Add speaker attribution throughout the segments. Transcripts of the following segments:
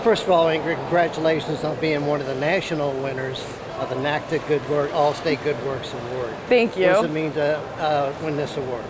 Speaker 1: first of all, Ingrid, congratulations on being one of the national winners of the NACDA Good Work, All-State Good Works Award.
Speaker 2: Thank you.
Speaker 1: What does it mean to win this award?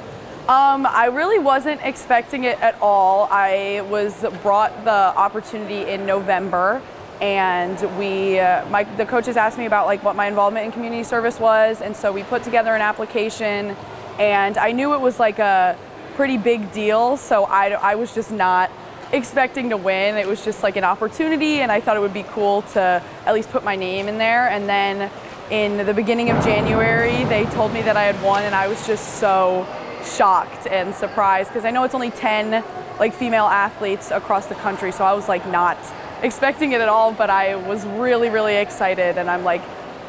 Speaker 2: I really wasn't expecting it at all. I was brought the opportunity in November, and the coaches asked me about like what my involvement in community service was, and so we put together an application, and I knew it was like a pretty big deal, so I was just not expecting to win. It was just like an opportunity, and I thought it would be cool to at least put my name in there. And then in the beginning of January, they told me that I had won, and I was just so shocked and surprised because I know it's only 10 like female athletes across the country, so I was like not expecting it at all, but I was really, really excited, and I'm like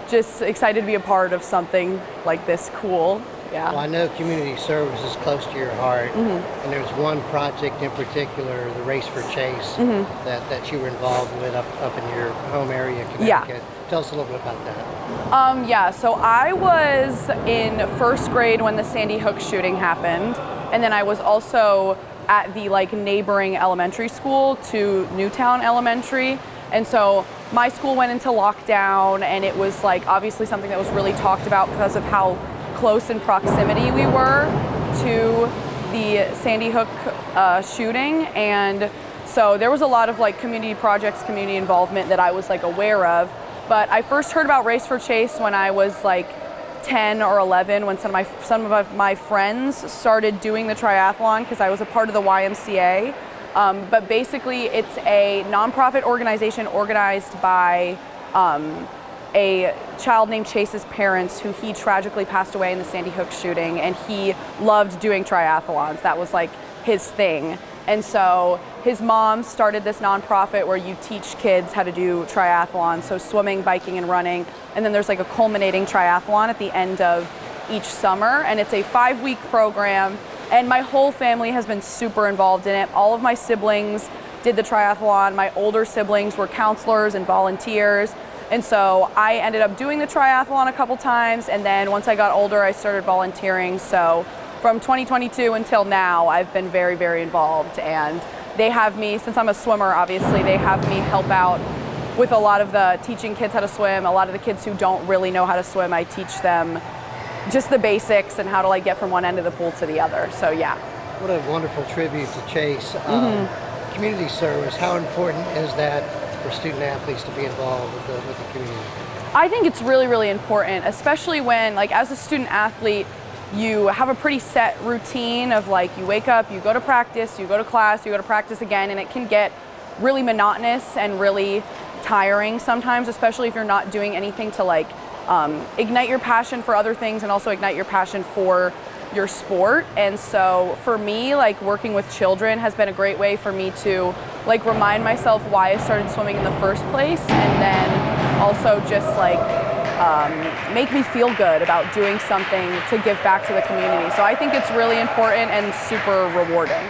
Speaker 2: just excited to be a part of something like this cool. Yeah.
Speaker 1: Well, I know community service is close to your heart, and there's one project in particular, the Race for Chase, that you were involved with up in your home area, Connecticut.
Speaker 2: Yeah.
Speaker 1: Tell us a little bit about that.
Speaker 2: Yeah, so I was in first grade when the Sandy Hook shooting happened, and then I was also at the like neighboring elementary school to Newtown Elementary, and so my school went into lockdown, and it was like obviously something that was really talked about because of how close in proximity we were to the Sandy Hook shooting, and so there was a lot of like community projects, community involvement that I was like aware of. But I first heard about Race for Chase when I was like 10 or 11, when some of my friends started doing the triathlon because I was a part of the YMCA. But basically, it's a nonprofit organization organized by a child named Chase's parents, who he tragically passed away in the Sandy Hook shooting, and he loved doing triathlons. That was like his thing. And so his mom started this nonprofit where you teach kids how to do triathlon, so swimming, biking, and running. And then there's like a culminating triathlon at the end of each summer, and it's a 5-week program. And my whole family has been super involved in it. All of my siblings did the triathlon. My older siblings were counselors and volunteers. And so I ended up doing the triathlon a couple times, and then once I got older, I started volunteering. So from 2022 until now, I've been very, very involved, and they have me, since I'm a swimmer, obviously, they have me help out with a lot of the teaching kids how to swim. A lot of the kids who don't really know how to swim, I teach them just the basics and how to like get from one end of the pool to the other. So yeah.
Speaker 1: What a wonderful tribute to Chase. Community service, how important is that for student athletes to be involved with the community?
Speaker 2: I think it's really, really important, especially when, like, as a student athlete, you have a pretty set routine of like, you wake up, you go to practice, you go to class, you go to practice again, and it can get really monotonous and really tiring sometimes, especially if you're not doing anything to like ignite your passion for other things and also ignite your passion for your sport. And so for me, like working with children has been a great way for me to like remind myself why I started swimming in the first place, and then also just like make me feel good about doing something to give back to the community. So I think it's really important and super rewarding.